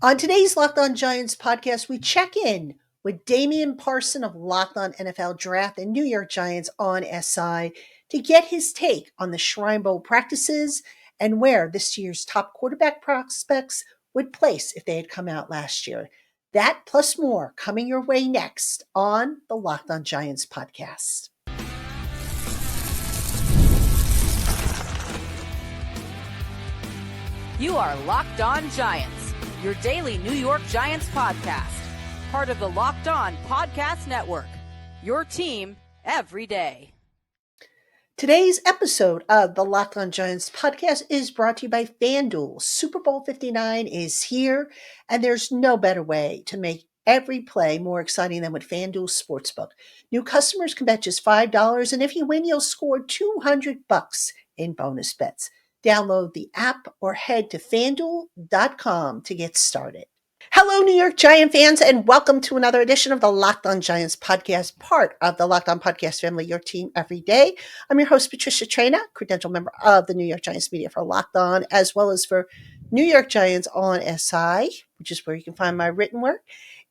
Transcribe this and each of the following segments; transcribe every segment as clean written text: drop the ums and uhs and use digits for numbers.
On today's Locked On Giants podcast, we check in with Damian Parson of Locked On NFL Draft and New York Giants on SI to get his take on the Shrine Bowl practices and where this year's top quarterback prospects would place if they had come out last year. That plus more coming your way next on the Locked On Giants podcast. You are Locked On Giants, your daily New York Giants podcast. Part of the Locked On Podcast Network, your team every day. Today's episode of the Locked On Giants podcast is brought to you by FanDuel. Super Bowl 59 is here, and there's no better way to make every play more exciting than with FanDuel Sportsbook. New customers can bet just $5, and if you win, you'll score $200 in bonus bets. Download the app or head to FanDuel.com to get started. Hello, New York Giant fans, and welcome to another edition of the Locked On Giants podcast, part of the Locked On Podcast family, your team every day. I'm your host, Patricia Traina, credential member of the New York Giants media for Locked On, as well as for New York Giants on SI, which is where you can find my written work.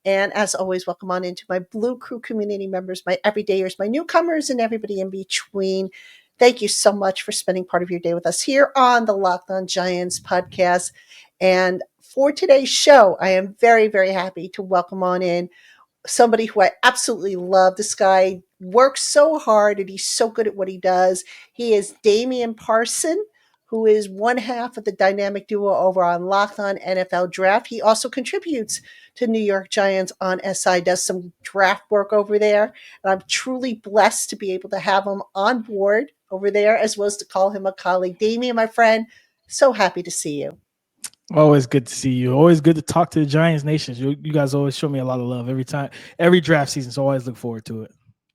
And as always, welcome on into my Blue Crew community members, my everydayers, my newcomers, and everybody in between. Thank you so much for spending part of your day with us here on the Locked On Giants podcast. And for today's show, I am very, very happy to welcome on in somebody who I absolutely love. This guy works so hard and he's so good at what he does. He is Damian Parson, who is one half of the dynamic duo over on Locked On NFL Draft. He also contributes to New York Giants on SI, does some draft work over there. And I'm truly blessed to be able to have him on board over there, as well as to call him a colleague. Damian, my friend, so happy to see you. Always good to see you. Always good to talk to the Giants Nation. You guys always show me a lot of love every time, every draft season. So always look forward to it.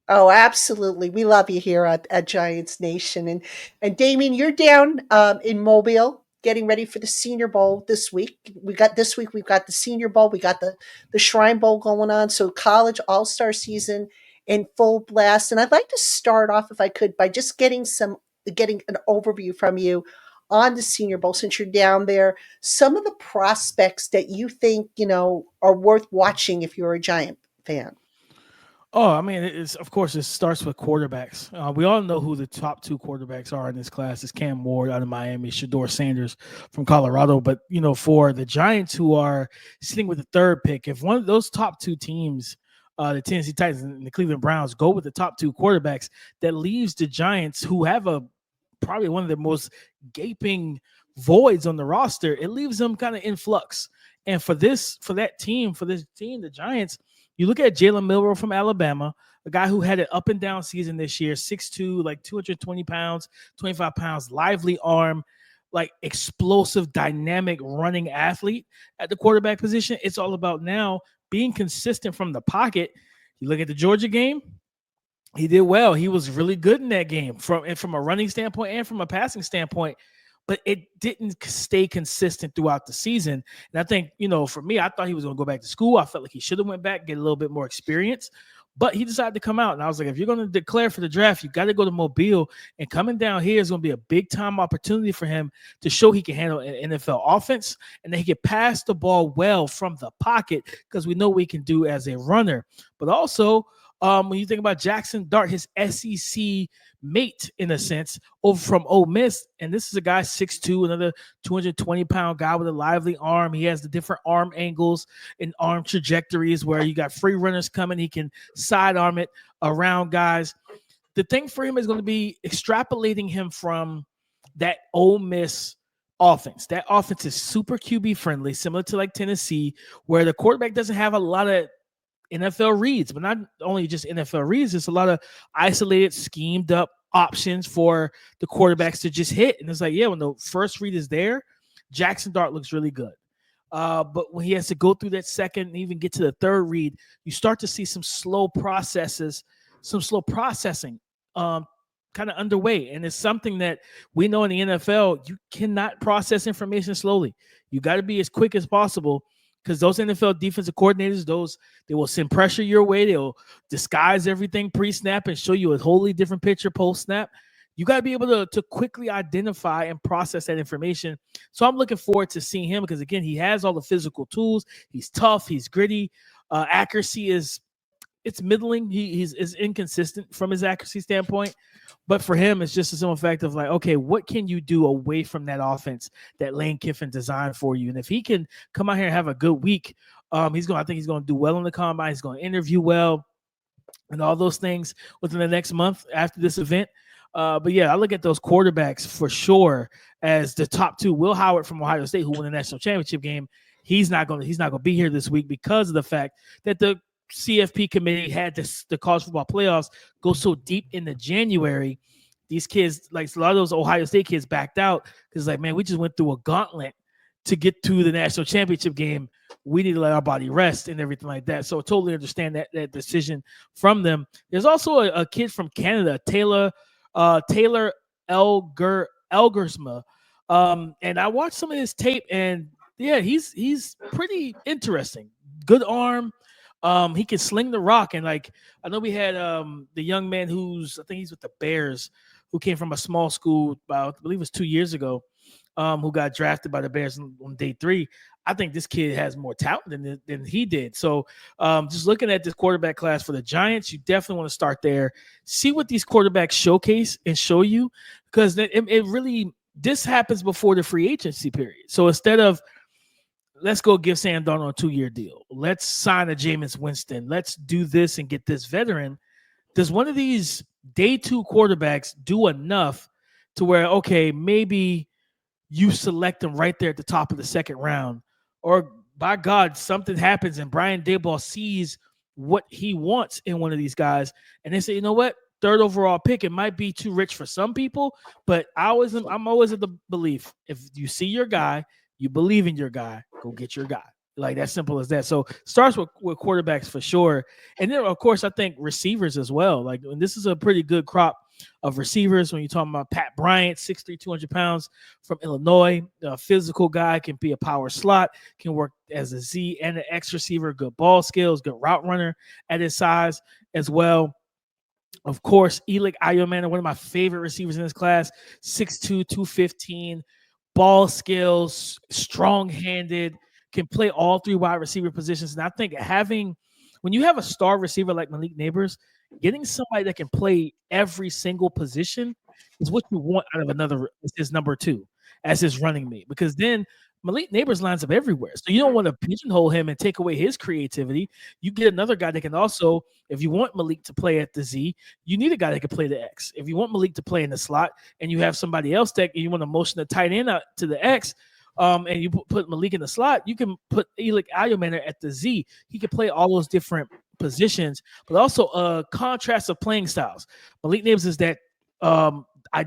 Oh, absolutely. We love you here at Giants Nation. And Damian, you're down in Mobile getting ready for the Senior Bowl this week. We've got the Senior Bowl. We got the Shrine Bowl going on. So college all-star season in full blast. And I'd like to start off, if I could, by just getting an overview from you on the Senior Bowl, since you're down there, some of the prospects that you think, are worth watching if you're a Giant fan. Oh, I mean, of course, it starts with quarterbacks. We all know who the top two quarterbacks are in this class. It's Cam Ward out of Miami, Shedeur Sanders from Colorado. But, for the Giants who are sitting with the third pick, if one of those top two teams, the Tennessee Titans and the Cleveland Browns, go with the top two quarterbacks, that leaves the Giants, who have probably one of the most gaping voids on the roster. It leaves them kind of in flux. And for this team, the Giants, you look at Jalen Milroe from Alabama, a guy who had an up and down season this year, 6'2", like 220 pounds, 25 pounds, lively arm, like explosive, dynamic running athlete at the quarterback position. It's all about now being consistent from the pocket. You look at the Georgia game, he did well. He was really good in that game from a running standpoint and from a passing standpoint, but it didn't stay consistent throughout the season. And I think, for me, I thought he was going to go back to school. I felt like he should have went back, get a little bit more experience, but he decided to come out. And I was like, if you're going to declare for the draft, you got to go to Mobile, and coming down here is going to be a big time opportunity for him to show he can handle an NFL offense and that he can pass the ball well from the pocket, because we know what he can do as a runner. But also, when you think about Jackson Dart, his SEC mate, in a sense, over from Ole Miss, and this is a guy 6'2", another 220-pound guy with a lively arm. He has the different arm angles and arm trajectories where you got free runners coming. He can sidearm it around guys. The thing for him is going to be extrapolating him from that Ole Miss offense. That offense is super QB friendly, similar to like Tennessee, where the quarterback doesn't have a lot of NFL reads, but not only just NFL reads, it's a lot of isolated, schemed up options for the quarterbacks to just hit. And it's like, when the first read is there, Jackson Dart looks really good. But when he has to go through that second and even get to the third read, you start to see some slow processing kind of underway. And it's something that we know in the NFL, you cannot process information slowly. You got to be as quick as possible, because those NFL defensive coordinators, they will send pressure your way. They'll disguise everything pre-snap and show you a wholly different picture post-snap. you got to be able to quickly identify and process that information. So I'm looking forward to seeing him because, again, he has all the physical tools. He's tough. He's gritty. Accuracy it's middling. He's inconsistent from his accuracy standpoint. But for him, it's just a simple fact of like, okay, what can you do away from that offense that Lane Kiffin designed for you? And if he can come out here and have a good week, I think he's going to do well in the combine. He's going to interview well and all those things within the next month after this event. But yeah, I look at those quarterbacks for sure as the top two. Will Howard from Ohio State, who won the national championship game, he's not going to be here this week because of the fact that the CFP committee had the college football playoffs go so deep into January. These kids, like a lot of those Ohio State kids, backed out because, like, man, we just went through a gauntlet to get to the national championship game. We need to let our body rest and everything like that. So I totally understand that decision from them. There's also a kid from Canada, Taylor Elgersma. And I watched some of his tape, and yeah, he's pretty interesting. Good arm. He can sling the rock. And like, I know we had the young man I think he's with the Bears, who came from a small school about, I believe it was 2 years ago, who got drafted by the Bears on day 3. I think this kid has more talent than he did. So just looking at this quarterback class for the Giants, you definitely want to start there. See what these quarterbacks showcase and show you, because it really, this happens before the free agency period. So instead of, let's go give Sam Darnold a 2-year deal, let's sign a Jameis Winston, let's do this and get this veteran, does one of these day 2 quarterbacks do enough to where, okay, maybe you select them right there at the top of the second round, or by God, something happens and Brian Daboll sees what he wants in one of these guys, and they say, you know what, 3rd overall pick, it might be too rich for some people, but I'm always of the belief, if you see your guy, you believe in your guy, go get your guy. Like, that simple as that. So starts with quarterbacks for sure. And then, of course, I think receivers as well. Like, and this is a pretty good crop of receivers when you're talking about Pat Bryant, 6'3", 200 pounds from Illinois. A physical guy, can be a power slot, can work as a Z and an X receiver, good ball skills, good route runner at his size as well. Of course, Elic Ayomanor, one of my favorite receivers in this class, 6'2", 215, ball skills, strong-handed, can play all 3 wide receiver positions. And I think when you have a star receiver like Malik Neighbors, getting somebody that can play every single position is what you want out of his number 2 as his running mate, because then Malik Neighbors lines up everywhere. So you don't want to pigeonhole him and take away his creativity. You get another guy that can also, if you want Malik to play at the Z, you need a guy that can play the X. If you want Malik to play in the slot and you have somebody else that you want to motion the tight end out to the X, and you put Malik in the slot, you can put Elic Ayomanor at the Z. He can play all those different positions, but also a contrast of playing styles. Malik Neighbors is that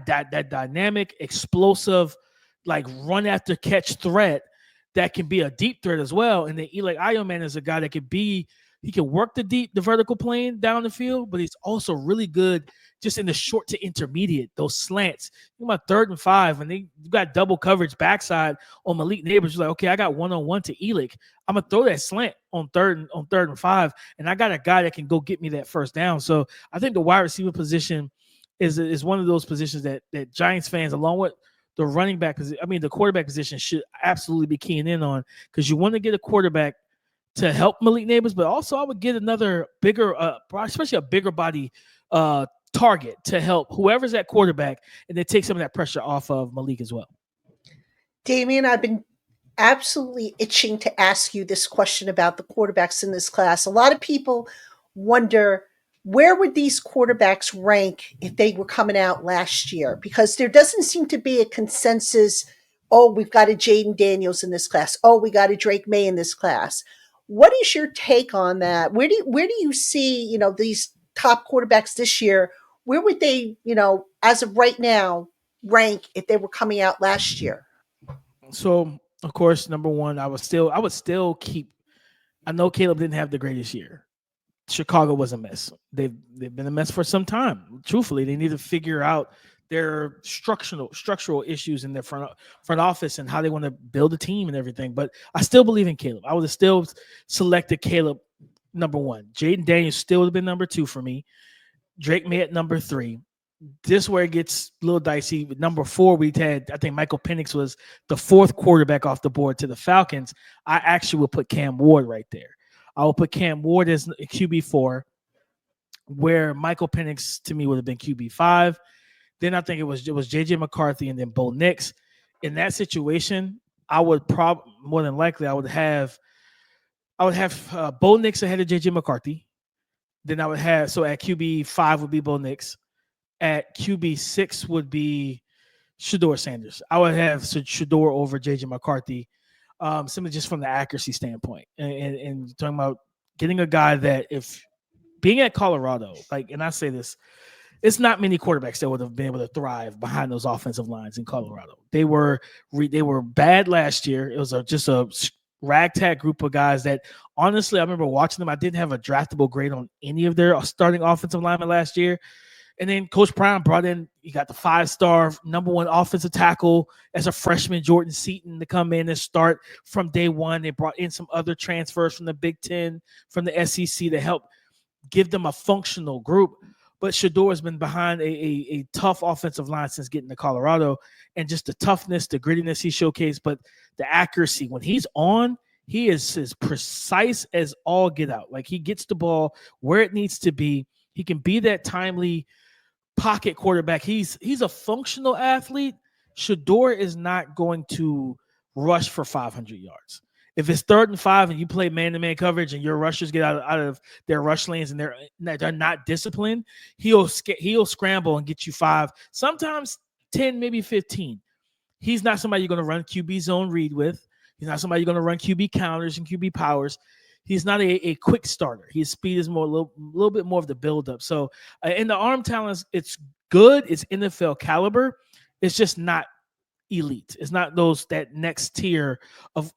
dynamic, explosive, like run after catch threat that can be a deep threat as well. And then Elic Ayomanor is a guy that he can work the vertical plane down the field, but he's also really good just in the short to intermediate, those slants. You're about 3rd and 5, and you got double coverage backside on Malik Neighbors. You're like, okay, I got 1-on-1 to Elic. I'm gonna throw that slant on 3rd and 5, and I got a guy that can go get me that first down. So I think the wide receiver position is one of those positions that Giants fans, along with the running back position, the quarterback position, should absolutely be keying in on, because you want to get a quarterback to help Malik Neighbors, but also I would get another bigger, especially a bigger body target to help whoever's at quarterback, and then take some of that pressure off of Malik as well. Damian, I've been absolutely itching to ask you this question about the quarterbacks in this class. A lot of people wonder, where would these quarterbacks rank if they were coming out last year? Because there doesn't seem to be a consensus, oh, we've got a Jaden Daniels in this class. Oh, we got a Drake May in this class. What is your take on that? Where do you see, these top quarterbacks this year? Where would they, as of right now, rank if they were coming out last year? So, of course, number one, I would still keep. I know Caleb didn't have the greatest year. Chicago was a mess. They've been a mess for some time. Truthfully, they need to figure out their structural issues in their front office and how they want to build a team and everything. But I still believe in Caleb. I would have still selected Caleb number 1. Jaden Daniels still would have been number 2 for me. Drake May at number 3. this where it gets a little dicey. Number 4, we had, I think Michael Penix was the 4th quarterback off the board to the Falcons. I actually will put Cam Ward right there. I will put Cam Ward as QB4, where Michael Penix to me would have been QB5. Then I think it was JJ McCarthy and then Bo Nix. In that situation, I would more than likely I would have Bo Nix ahead of JJ McCarthy. Then I would have, so at QB5 would be Bo Nix. At QB6 would be Shedeur Sanders. I would have Shedeur over JJ McCarthy, simply just from the accuracy standpoint. And talking about getting a guy that, if being at Colorado, like, and I say this, it's not many quarterbacks that would have been able to thrive behind those offensive lines in Colorado. They were bad last year. It was just a ragtag group of guys that, honestly, I remember watching them. I didn't have a draftable grade on any of their starting offensive linemen last year. And then Coach Brown brought in, he got the 5-star number 1 offensive tackle as a freshman, Jordan Seaton, to come in and start from day one. They brought in some other transfers from the Big Ten, from the SEC, to help give them a functional group. But Shedeur has been behind a tough offensive line since getting to Colorado, and just the toughness, the grittiness he showcased, but the accuracy. When he's on, he is as precise as all get out. Like, he gets the ball where it needs to be. He can be that timely pocket quarterback. He's a functional athlete. Shedeur is not going to rush for 500 yards. If it's 3rd and 5 and you play man-to-man coverage and your rushers get out of their rush lanes and they're not disciplined, he'll scramble and get you 5, sometimes 10, maybe 15. He's not somebody you're going to run QB zone read with. He's not somebody you're going to run QB counters and QB powers. He's not a quick starter. His speed is more a little bit more of the buildup. So, in the arm talents, it's good. It's NFL caliber. It's just not elite. It's not that next tier of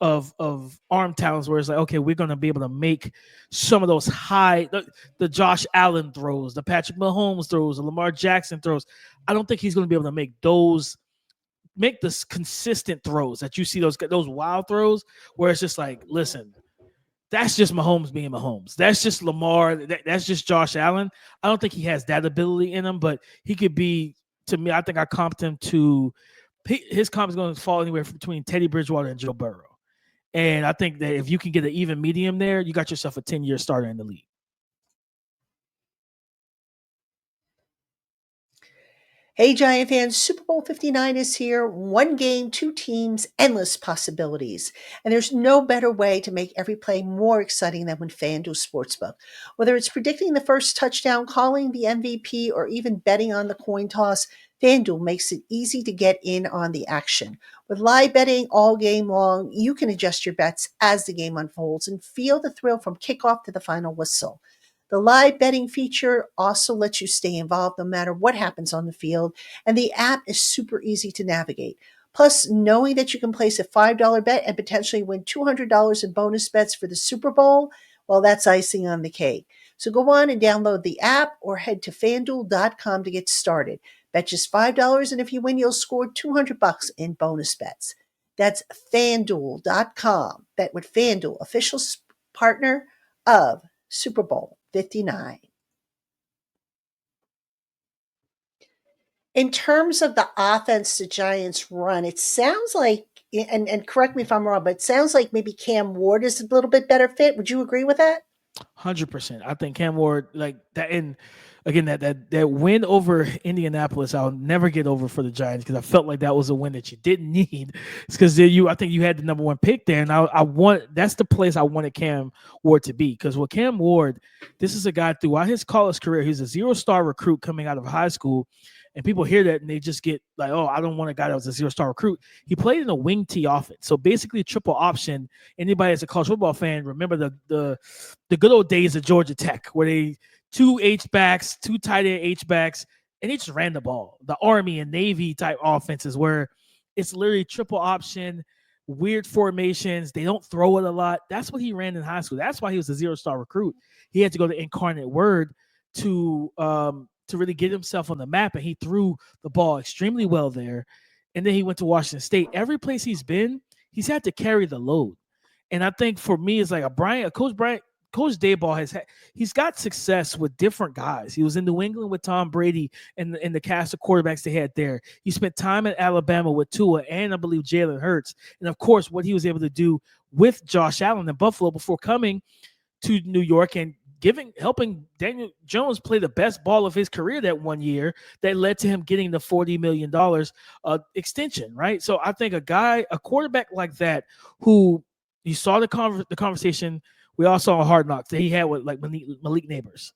arm talents where it's like, okay, we're going to be able to make some of those high, the Josh Allen throws, the Patrick Mahomes throws, the Lamar Jackson throws. I don't think he's going to be able to make the consistent throws that you see, those wild throws where it's just like, listen, that's just Mahomes being Mahomes. That's just Lamar. That's just Josh Allen. I don't think he has that ability in him, but he could be, to me, I think I comped him to, his comp is going to fall anywhere between Teddy Bridgewater and Joe Burrow. And I think that if you can get an even medium there, you got yourself a 10-year starter in the league. Hey, Giant fans, Super Bowl 59 is here. 1 game, 2 teams, endless possibilities. And there's no better way to make every play more exciting than with FanDuel Sportsbook. Whether it's predicting the first touchdown, calling the MVP, or even betting on the coin toss, FanDuel makes it easy to get in on the action. With live betting all game long, you can adjust your bets as the game unfolds and feel the thrill from kickoff to the final whistle. The live betting feature also lets you stay involved no matter what happens on the field, and the app is super easy to navigate. Plus, knowing that you can place a $5 bet and potentially win $200 in bonus bets for the Super Bowl, well, that's icing on the cake. So go on and download the app or head to FanDuel.com to get started. Bet just $5, and if you win, you'll score $200 in bonus bets. That's FanDuel.com. Bet with FanDuel, official partner of Super Bowl 59. In terms of the offense the Giants run, it sounds like, and correct me if I'm wrong, but it sounds like maybe Cam Ward is a little bit better fit. Would you agree with that? 100%. I think Cam Ward, like that, and again, that win over Indianapolis, I'll never get over for the Giants, because I felt like that was a win that you didn't need. It's because I think you had the number 1 pick there, and that's the place I wanted Cam Ward to be. Because with Cam Ward, this is a guy throughout his college career, he's a 0-star recruit coming out of high school. And people hear that and they just get like, oh, I don't want a guy that was a 0-star recruit. He played in a wing T offense. So basically a triple option. Anybody that's a college football fan, remember the good old days of Georgia Tech, where they 2 H-backs, 2 tight end H-backs, and they just ran the ball. The Army and Navy type offenses where it's literally triple option, weird formations. They don't throw it a lot. That's what he ran in high school. That's why he was a 0-star recruit. He had to go to Incarnate Word to really get himself on the map, and he threw the ball extremely well there. And then he went to Washington State. Every place he's been, he's had to carry the load. And I think for me, it's like Coach Coach Daboll he's got success with different guys. He was in New England with Tom Brady and the cast of quarterbacks they had there. He spent time at Alabama with Tua and I believe Jalen Hurts. And of course, what he was able to do with Josh Allen in Buffalo before coming to New York and helping Daniel Jones play the best ball of his career that one year that led to him getting the $40 million extension, right? So I think a quarterback like that, who you saw the conversation we all saw on Hard Knocks that he had with like Malik Neighbors.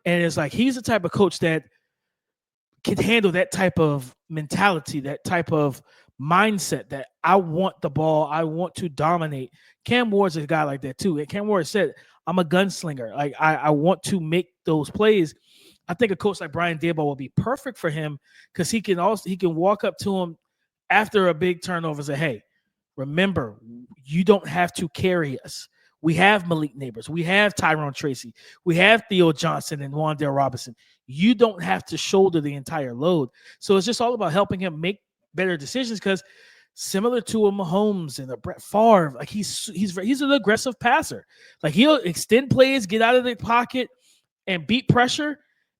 And it's like he's the type of coach that can handle that type of mentality, that type of mindset that I want the ball, I want to dominate. Cam Ward's a guy like that too. And Cam Ward said, I'm a gunslinger. Like I want to make those plays. I think a coach like Brian Daboll will be perfect for him because he can walk up to him after a big turnover and say, hey, remember, you don't have to carry us. We have Malik Neighbors. We have Tyrone Tracy. We have Theo Johnson and Wan'Dale Robinson. You don't have to shoulder the entire load. So it's just all about helping him make better decisions because similar to a Mahomes and a Brett Favre, like he's an aggressive passer. Like he'll extend plays, get out of the pocket, and beat pressure.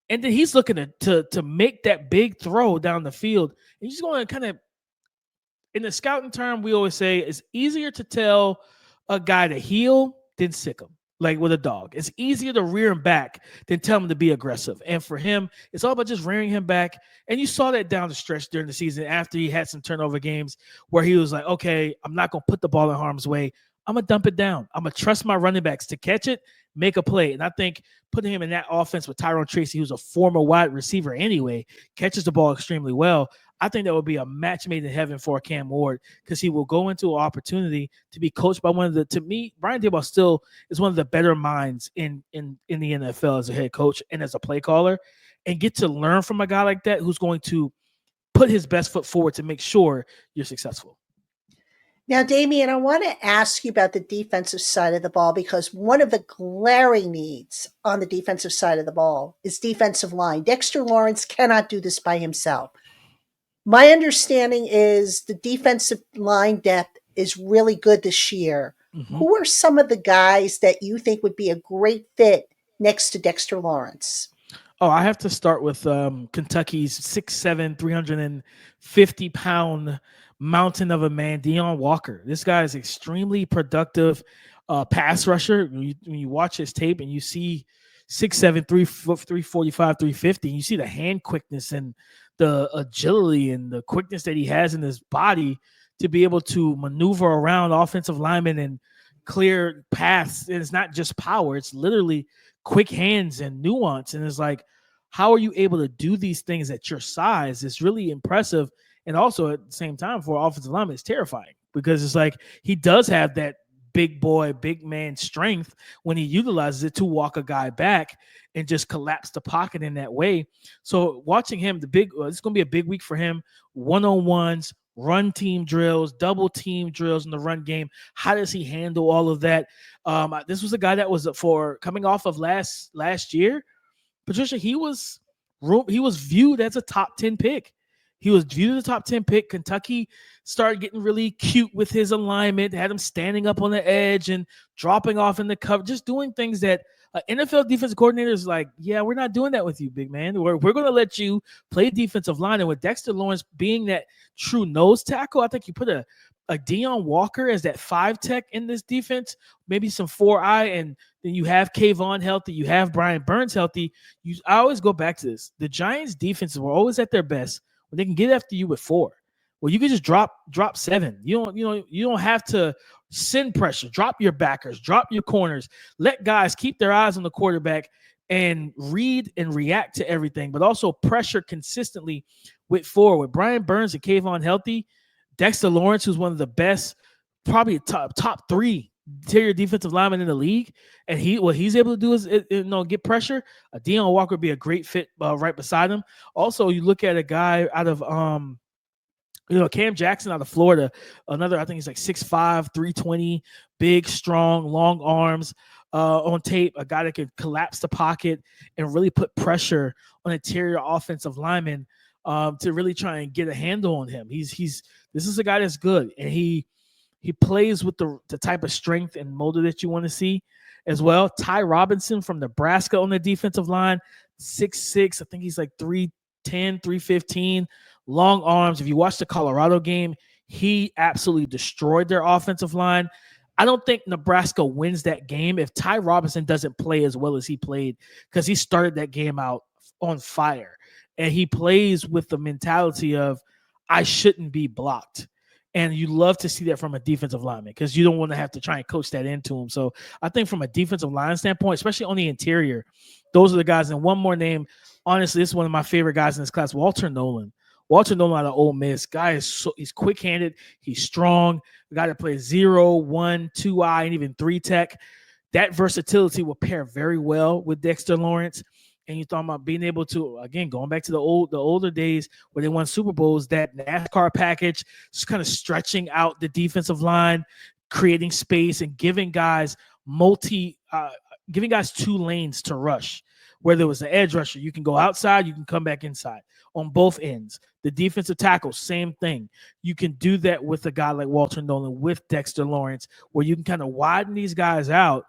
And then he's looking to make that big throw down the field. And he's going to kind of, in the scouting term, we always say it's easier to tell a guy to heel than sick him, like with a dog. It's easier to rear him back than tell him to be aggressive. And for him, it's all about just rearing him back. And you saw that down the stretch during the season after he had some turnover games where he was like, okay, I'm not going to put the ball in harm's way. I'm going to dump it down. I'm going to trust my running backs to catch it, make a play. And I think putting him in that offense with Tyrone Tracy, who's a former wide receiver anyway, catches the ball extremely well. I think that would be a match made in heaven for Cam Ward because he will go into an opportunity to be coached by to me, Brian Daboll still is one of the better minds in the NFL as a head coach and as a play caller, and get to learn from a guy like that who's going to put his best foot forward to make sure you're successful. Now, Damian, I want to ask you about the defensive side of the ball because one of the glaring needs on the defensive side of the ball is defensive line. Dexter Lawrence cannot do this by himself. My understanding is the defensive line depth is really good this year. Mm-hmm. Who are some of the guys that you think would be a great fit next to Dexter Lawrence? Oh, I have to start with Kentucky's 6'7", 350-pound mountain of a man, Deion Walker. This guy is extremely productive pass rusher. When you watch his tape and you see 6'7", 345, 350, you see the hand quickness and the agility and the quickness that he has in his body to be able to maneuver around offensive linemen and clear paths. And it's not just power. It's literally quick hands and nuance. And it's like, how are you able to do these things at your size? It's really impressive. And also at the same time for offensive lineman, it's terrifying because it's like he does have that big boy, big man strength when he utilizes it to walk a guy back and just collapse the pocket in that way. So watching him, it's going to be a big week for him. One-on-ones, run team drills, double team drills in the run game. How does he handle all of that? This was a guy that was coming off of last year. Patricia, he was viewed as a top 10 pick. He was viewed as a top 10 pick. Kentucky started getting really cute with his alignment, had him standing up on the edge and dropping off in the cover, just doing things that NFL defensive coordinator is like, yeah, we're not doing that with you, big man. We're going to let you play defensive line. And with Dexter Lawrence being that true nose tackle, I think you put a Deion Walker as that 5 tech in this defense, maybe some 4-eye, and then you have Kayvon healthy, you have Brian Burns healthy. I always go back to this. The Giants defenses were always at their best when they can get after you with 4. Well, you can just drop 7. You don't have to send pressure. Drop your backers, drop your corners. Let guys keep their eyes on the quarterback and read and react to everything, but also pressure consistently with 4. With Brian Burns and Kayvon healthy, Dexter Lawrence, who's one of the best, probably top 3 interior defensive linemen in the league, and what he's able to do is get pressure. Deion Walker would be a great fit right beside him. Also, you look at a guy out of Cam Jackson out of Florida, another, I think he's like 6'5", 320, big, strong, long arms on tape, a guy that can collapse the pocket and really put pressure on interior offensive linemen to really try and get a handle on him. This is a guy that's good, and he plays with the type of strength and motor that you want to see. as well. Ty Robinson from Nebraska on the defensive line, 6'6". I think he's like 310, 315. Long arms. If you watch the Colorado game, he absolutely destroyed their offensive line. I don't think Nebraska wins that game if Ty Robinson doesn't play as well as he played, because he started that game out on fire. And he plays with the mentality of, I shouldn't be blocked. And you love to see that from a defensive lineman, because you don't want to have to try and coach that into him. So I think from a defensive line standpoint, especially on the interior, those are the guys. And one more name, honestly, this is one of my favorite guys in this class, Walter Nolan. Walter Nolan out of Ole Miss. Guy he's quick-handed. He's strong. The guy that plays 0, 1, 2-eye, and even 3 tech. That versatility will pair very well with Dexter Lawrence. And you're talking about being able to, again, going back to the older days where they won Super Bowls, that NASCAR package, just kind of stretching out the defensive line, creating space, and giving guys giving guys 2 lanes to rush. Whether it was the edge rusher, you can go outside, you can come back inside on both ends. The defensive tackle, same thing. You can do that with a guy like Walter Nolan, with Dexter Lawrence, where you can kind of widen these guys out,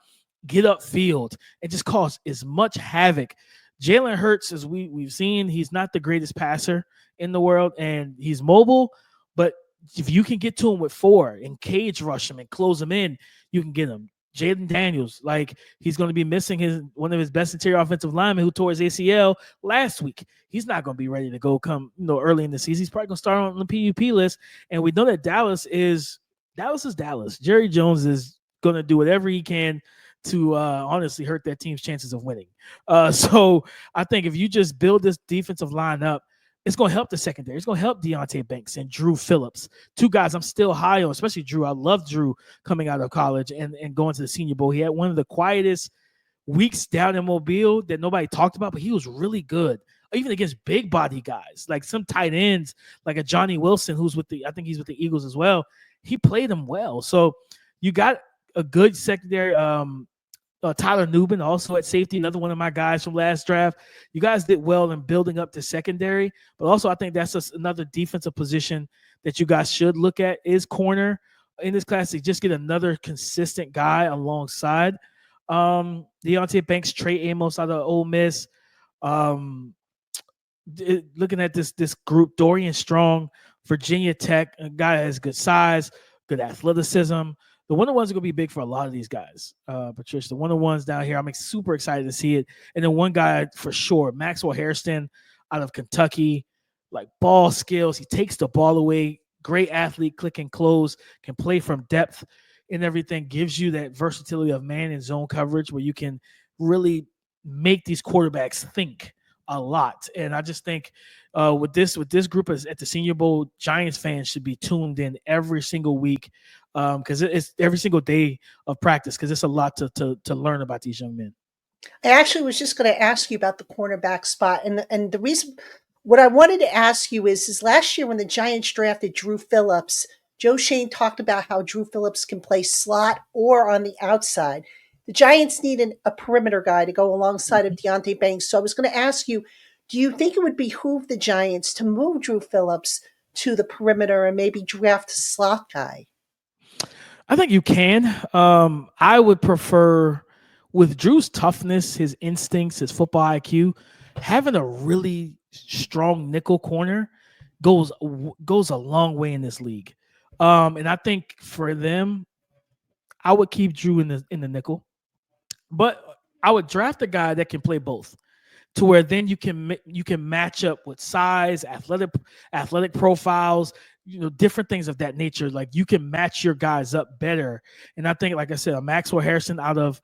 get upfield, and just cause as much havoc. Jalen Hurts, as we've seen, he's not the greatest passer in the world, and he's mobile, but if you can get to him with 4 and cage rush him and close him in, you can get him. Jaden Daniels, like, he's going to be missing one of his best interior offensive linemen who tore his ACL last week. He's not going to be ready to go come early in the season. He's probably going to start on the PUP list, and we know that Dallas is Dallas. Jerry Jones is going to do whatever he can to honestly hurt that team's chances of winning. So I think if you just build this defensive line up, it's going to help the secondary. It's going to help Deonte Banks and Drew Phillips, 2 guys I'm still high on, especially Drew. I love Drew coming out of college and going to the Senior Bowl. He had one of the quietest weeks down in Mobile that nobody talked about, but he was really good, even against big body guys, like some tight ends, like a Johnny Wilson, I think he's with the Eagles as well. He played them well. So you got a good secondary. Tyler Nubin also at safety, another one of my guys from last draft. You guys did well in building up the secondary, but also I think that's another defensive position that you guys should look at is corner in this class, to just get another consistent guy alongside Deonte Banks, Trey Amos out of Ole Miss. Looking at this group, Dorian Strong, Virginia Tech, a guy that has good size, good athleticism. The one-on-ones are going to be big for a lot of these guys, Patricia. The one-on-ones down here, I'm super excited to see it. And then one guy for sure, Maxwell Hairston out of Kentucky, like ball skills. He takes the ball away. Great athlete, click and close, can play from depth and everything. Gives you that versatility of man and zone coverage where you can really make these quarterbacks think a lot. And I just think with this group at the Senior Bowl, Giants fans should be tuned in every single week, because it's every single day of practice, because it's a lot to learn about these young men. I actually was just going to ask you about the cornerback spot, and the reason what I wanted to ask you is last year when the Giants drafted Drew Phillips, Joe Shane talked about how Drew Phillips can play slot or on the outside. The Giants needed a perimeter guy to go alongside of Deonte Banks. So I was going to ask you, do you think it would behoove the Giants to move Drew Phillips to the perimeter and maybe draft a slot guy? I think you can. I would prefer, with Drew's toughness, his instincts, his football IQ, having a really strong nickel corner goes a long way in this league. And I think for them, I would keep Drew in the nickel, but I would draft a guy that can play both, to where then you can match up with size, athletic profiles, different things of that nature. Like, you can match your guys up better. And I think, like I said, Maxwell Harrison out of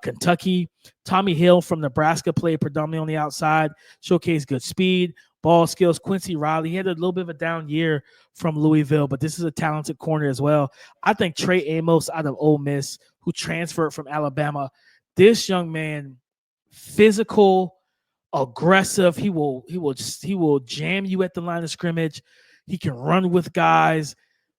Kentucky, Tommy Hill from Nebraska played predominantly on the outside, showcased good speed, ball skills. Quincy Riley, he had a little bit of a down year from Louisville, but this is a talented corner as well. I think Trey Amos out of Ole Miss, who transferred from Alabama, this young man, physical, aggressive. He will jam you at the line of scrimmage. He can run with guys,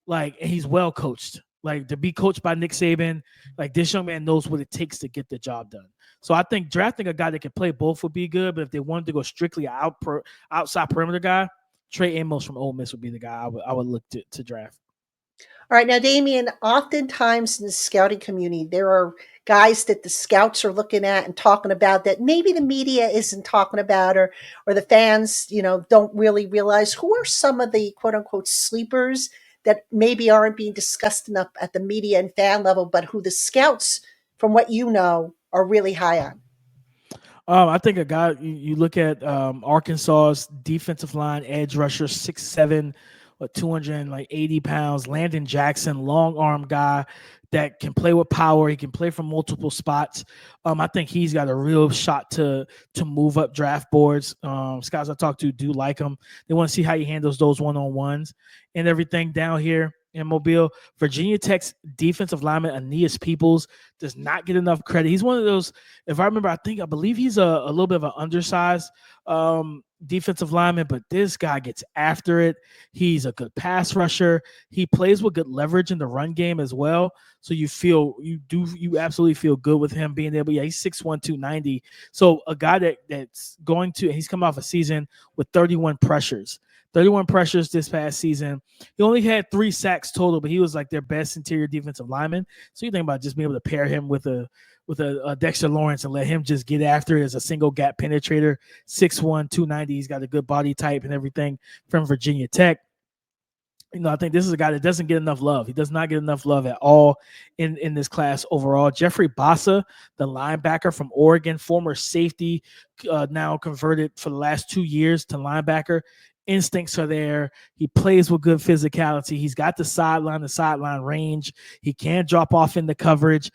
and he's well coached. Like, to be coached by Nick Saban, like, this young man knows what it takes to get the job done. So I think drafting a guy that can play both would be good. But if they wanted to go strictly outside perimeter guy, Trey Amos from Ole Miss would be the guy I would look to draft. All right. Now, Damian, oftentimes in the scouting community, there are guys that the scouts are looking at and talking about that maybe the media isn't talking about, or the fans, don't really realize? Who are some of the quote unquote sleepers that maybe aren't being discussed enough at the media and fan level, but who the scouts, from what you know, are really high on? I think a guy you look at Arkansas's defensive line edge rusher, 6'7", 280 pounds. Landon Jackson, long arm guy that can play with power. He can play from multiple spots. I think he's got a real shot to move up draft boards. Scouts I talk to do like him. They want to see how he handles those one-on-ones and everything down here in Mobile. Virginia Tech's defensive lineman Aeneas Peoples does not get enough credit. He's one of those, if I remember, I believe he's a little bit of an undersized defensive lineman, but this guy gets after it. He's a good pass rusher. He plays with good leverage in the run game as well. So you absolutely feel good with him being able. Yeah, he's 6'1", 290. So a guy that's going to, he's come off a season with 31 pressures. 31 pressures this past season. He only had 3 sacks total, but he was like their best interior defensive lineman. So you think about just being able to pair him with a Dexter Lawrence and let him just get after it as a single gap penetrator. 6'1", 290. He's got a good body type and everything from Virginia Tech. I think this is a guy that doesn't get enough love. He does not get enough love at all in this class overall. Jeffrey Bassa, the linebacker from Oregon, former safety, now converted for the last 2 years to linebacker. Instincts are there. He plays with good physicality. He's got the sideline range. He can drop off in the coverage.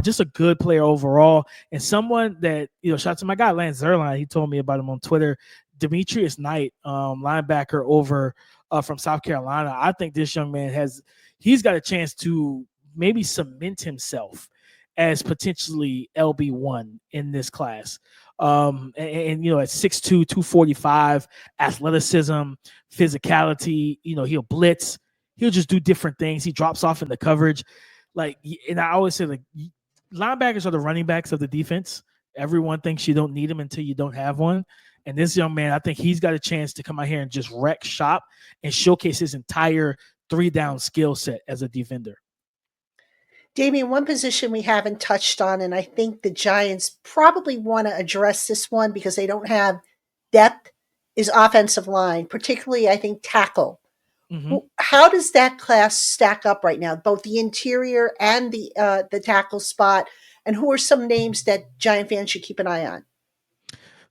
Just a good player overall. And someone that, shout out to my guy, Lance Zerline. He told me about him on Twitter. Demetrius Knight, linebacker over from South Carolina. I think this young man he's got a chance to maybe cement himself as potentially LB1 in this class. And at 6'2", 245, athleticism, physicality, he'll blitz. He'll just do different things. He drops off in the coverage. And I always say, linebackers are the running backs of the defense. Everyone thinks you don't need them until you don't have one. And this young man, I think he's got a chance to come out here and just wreck shop and showcase his entire 3-down skill set as a defender. Damian, one position we haven't touched on, and I think the Giants probably want to address this one because they don't have depth, is offensive line, particularly, I think, tackle. Mm-hmm. How does that class stack up right now, both the interior and the tackle spot? And who are some names that Giant fans should keep an eye on?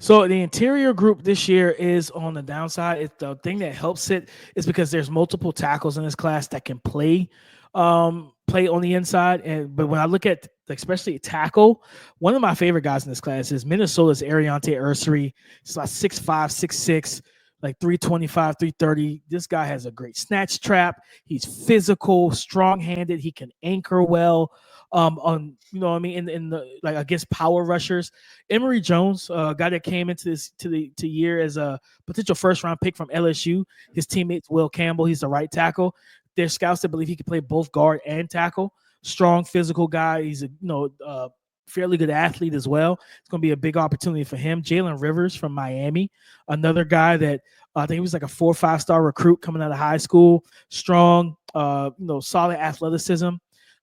So the interior group this year is on the downside. The thing that helps it is because there's multiple tackles in this class that can play on the inside. But when I look at especially tackle, one of my favorite guys in this class is Minnesota's Ariante Ursary. He's like 6'5", 6'6", like 325, 330. This guy has a great snatch trap. He's physical, strong-handed. He can anchor well. In the against power rushers. Emory Jones, a guy that came into the year as a potential first-round pick from LSU. His teammate's Will Campbell. He's the right tackle. There's scouts that believe he can play both guard and tackle. Strong, physical guy. He's a fairly good athlete as well. It's going to be a big opportunity for him. Jalen Rivers from Miami, another guy that I think he was like a 4 or 5-star recruit coming out of high school. Strong, solid athleticism.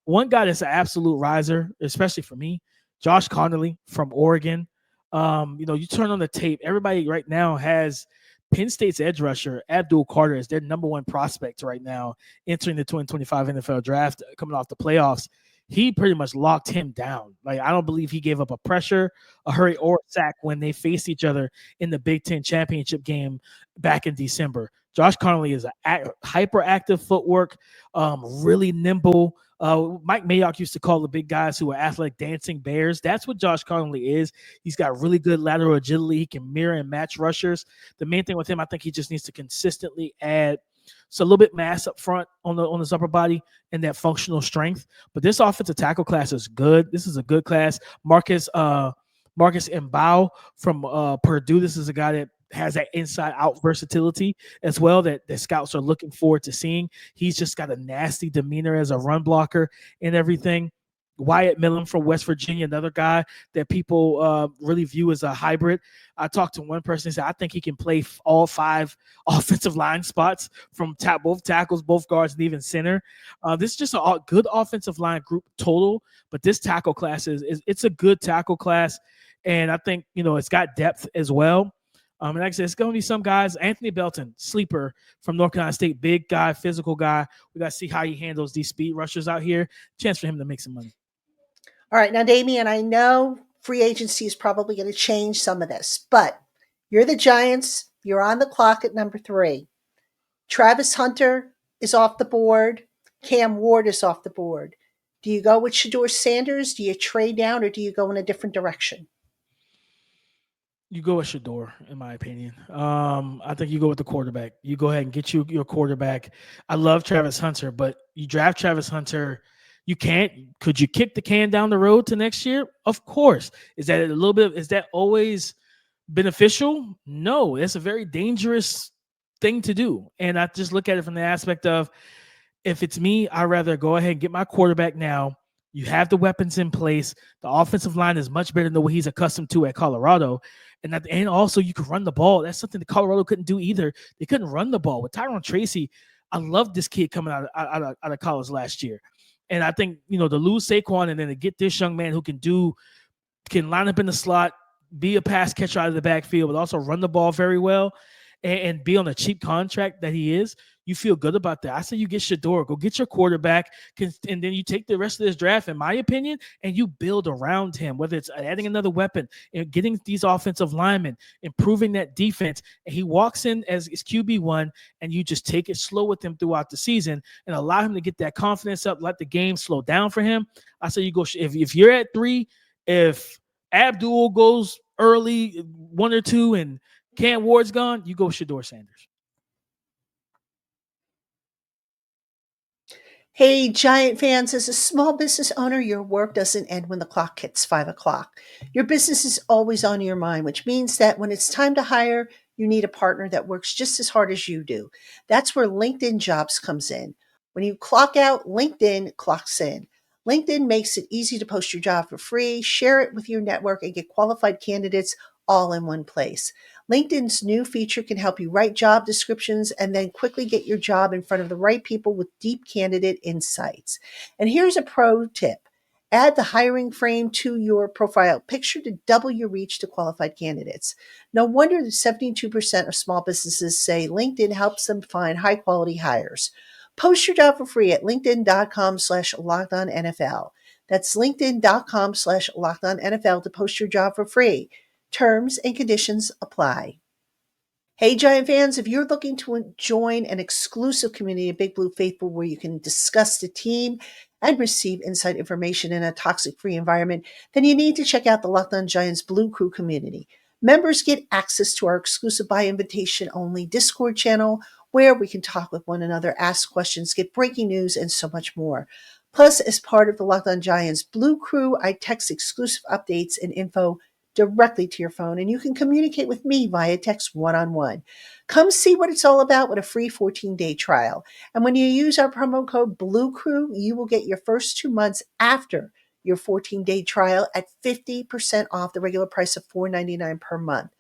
One guy that's an absolute riser, especially for me, Josh Connolly from Oregon. You turn on the tape, everybody right now has Penn State's edge rusher, Abdul Carter, as their number one prospect right now, entering the 2025 NFL draft, coming off the playoffs. He pretty much locked him down. I don't believe he gave up a pressure, a hurry, or a sack when they faced each other in the Big Ten championship game back in December. Josh Connolly is a hyperactive footwork, really nimble. Mike Mayock used to call the big guys who are athletic dancing bears. That's what Josh Connolly is. He's got really good lateral agility. He can mirror and match rushers. The main thing with him, I think he just needs to consistently add a little bit mass up front on his upper body and that functional strength. But this offensive tackle class is good. This is a good class. Marcus Mbao from Purdue. This is a guy that has that inside-out versatility as well that scouts are looking forward to seeing. He's just got a nasty demeanor as a run blocker and everything. Wyatt Millen from West Virginia, another guy that people really view as a hybrid. I talked to one person and said, I think he can play all 5 offensive line spots from both tackles, both guards, and even center. This is just a good offensive line group total, but this tackle class it's a good tackle class. And I think, it's got depth as well. And like I said, it's going to be some guys. Anthony Belton, sleeper from North Carolina State, big guy, physical guy. We got to see how he handles these speed rushers out here. Chance for him to make some money. All right. Now, Damian, I know free agency is probably going to change some of this, but you're the Giants. You're on the clock at number 3. Travis Hunter is off the board. Cam Ward is off the board. Do you go with Shedeur Sanders? Do you trade down, or do you go in a different direction? You go with Shedeur, in my opinion. I think you go with the quarterback. You go ahead and get your quarterback. I love Travis Hunter, but you draft Travis Hunter, you can't. Could you kick the can down the road to next year? Of course. Is that always beneficial? No, it's a very dangerous thing to do. And I just look at it from the aspect of, if it's me, I'd rather go ahead and get my quarterback now. You have the weapons in place. The offensive line is much better than what he's accustomed to at Colorado. And also you can run the ball. That's something that Colorado couldn't do either. They couldn't run the ball. With Tyrone Tracy, I love this kid coming out of college last year. And I think, to lose Saquon and then to get this young man who can line up in the slot, be a pass catcher out of the backfield, but also run the ball very well and be on a cheap contract that he is, you feel good about that. I say you get Shedeur, go get your quarterback, and then you take the rest of this draft, in my opinion, and you build around him, whether it's adding another weapon and getting these offensive linemen, improving that defense. And he walks in as QB1, and you just take it slow with him throughout the season and allow him to get that confidence up, let the game slow down for him. I say you go, if you're at 3, if Abdul goes early, 1 or 2, and Cam Ward's gone, you go Shedeur Sanders. Hey, Giant fans, as a small business owner, your work doesn't end when the clock hits 5 o'clock. Your business is always on your mind, which means that when it's time to hire, you need a partner that works just as hard as you do. That's where LinkedIn Jobs comes in. When you clock out, LinkedIn clocks in. LinkedIn makes it easy to post your job for free, share it with your network, and get qualified candidates all in one place. LinkedIn's new feature can help you write job descriptions and then quickly get your job in front of the right people with deep candidate insights. And here's a pro tip. Add the hiring frame to your profile picture to double your reach to qualified candidates. No wonder that 72% of small businesses say LinkedIn helps them find high-quality hires. Post your job for free at linkedin.com/lockedonnfl. That's linkedin.com/lockedonnfl to post your job for free. Terms and conditions apply. Hey, Giant fans, if you're looking to join an exclusive community of Big Blue Faithful where you can discuss the team and receive inside information in a toxic-free environment, then you need to check out the Locked On Giants Blue Crew community. Members get access to our exclusive by invitation only Discord channel where we can talk with one another, ask questions, get breaking news, and so much more. Plus, as part of the Locked On Giants Blue Crew, I text exclusive updates and info directly to your phone, and you can communicate with me via text one-on-one. Come see what it's all about with a free 14-day trial. And when you use our promo code BLUECREW, you will get your first 2 months after your 14-day trial at 50% off the regular price of $4.99 per month.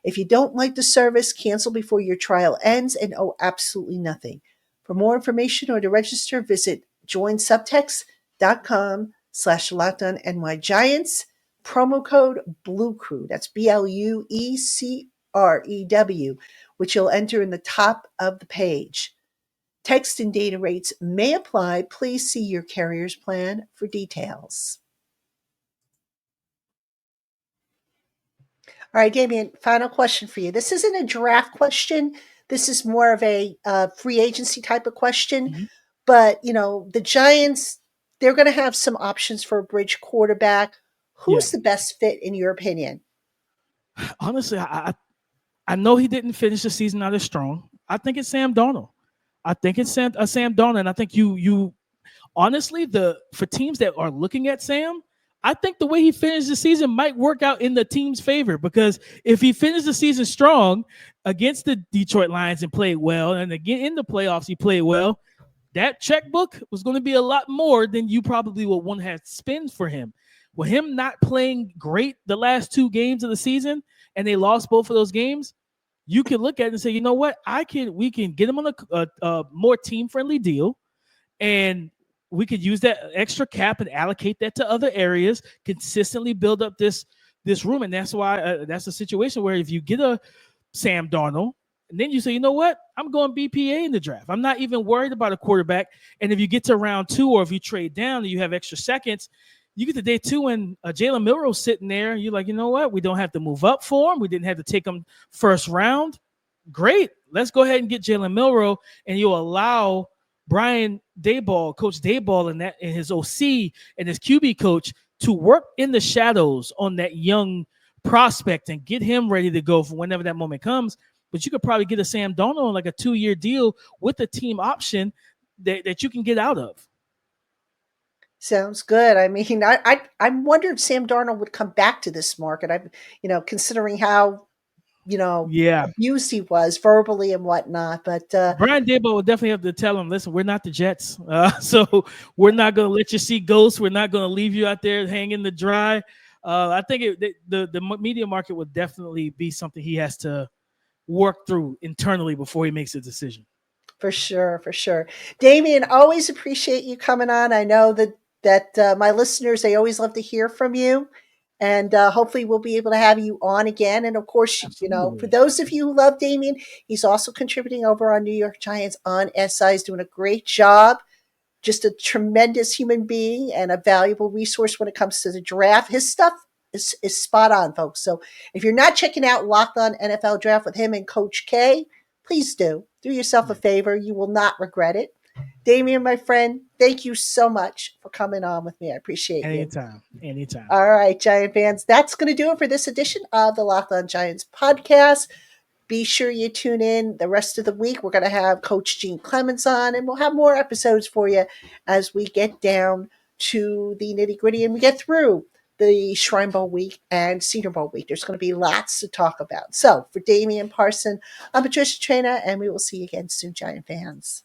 If you don't like the service, cancel before your trial ends and owe absolutely nothing. For more information or to register, visit joinsubtext.com/LockedOnNYGiants. Promo code BLUECREW, that's BLUECREW, which you'll enter in the top of the page. Text and data rates may apply. Please see your carrier's plan for details. All right, Damian, final question for you. This isn't a draft question. This is more of a free agency type of question. Mm-hmm. But, the Giants, they're going to have some options for a bridge quarterback. Who's the best fit in your opinion? Honestly, I know he didn't finish the season out as strong. I think it's Sam Darnold. I think it's Sam Darnold, and I think you honestly, for teams that are looking at Sam, I think the way he finished the season might work out in the team's favor, because if he finished the season strong against the Detroit Lions and played well, and again in the playoffs he played well, that checkbook was going to be a lot more than you probably would want to have spent for him. With him not playing great the last 2 games of the season, and they lost both of those games, you can look at it and say, you know what, we can get him on a more team friendly deal, and we could use that extra cap and allocate that to other areas, consistently build up this room. And that's why that's a situation where if you get a Sam Darnold, and then you say, you know what, I'm going BPA in the draft. I'm not even worried about a quarterback. And if you get to round 2, or if you trade down and you have extra seconds, you get to day 2 and Jalen Milroe sitting there, and you're like, you know what, we don't have to move up for him. We didn't have to take him first round. Great. Let's go ahead and get Jalen Milroe, and you'll allow Brian Daboll, Coach Daboll, and his OC and his QB coach to work in the shadows on that young prospect and get him ready to go for whenever that moment comes. But you could probably get a Sam Darnold on like a 2-year deal with a team option that you can get out of. Sounds good. I mean, I wonder if Sam Darnold would come back to this market. Considering how abused he was verbally and whatnot. But Brian Daboll will definitely have to tell him, listen, we're not the Jets, so we're not going to let you see ghosts. We're not going to leave you out there hanging to dry. I think the media market would definitely be something he has to work through internally before he makes a decision. For sure, for sure. Damian, always appreciate you coming on. I know that my listeners, they always love to hear from you. And hopefully we'll be able to have you on again. And of course, Absolutely. For those of you who love Damian, he's also contributing over on New York Giants on SI. He's doing a great job. Just a tremendous human being and a valuable resource when it comes to the draft. His stuff is spot on, folks. So if you're not checking out Locked On NFL Draft with him and Coach K, please do. Do yourself a favor. You will not regret it. Damian, my friend, thank you so much for coming on with me. I appreciate you. Anytime. All right, Giant fans, that's going to do it for this edition of the Locked On Giants podcast. Be sure you tune in the rest of the week. We're going to have Coach Gene Clements on, and we'll have more episodes for you as we get down to the nitty gritty and we get through the Shrine Bowl week and Senior Bowl week. There's going to be lots to talk about. So for Damian, Parson, I'm Patricia Traina, and we will see you again soon, Giant fans.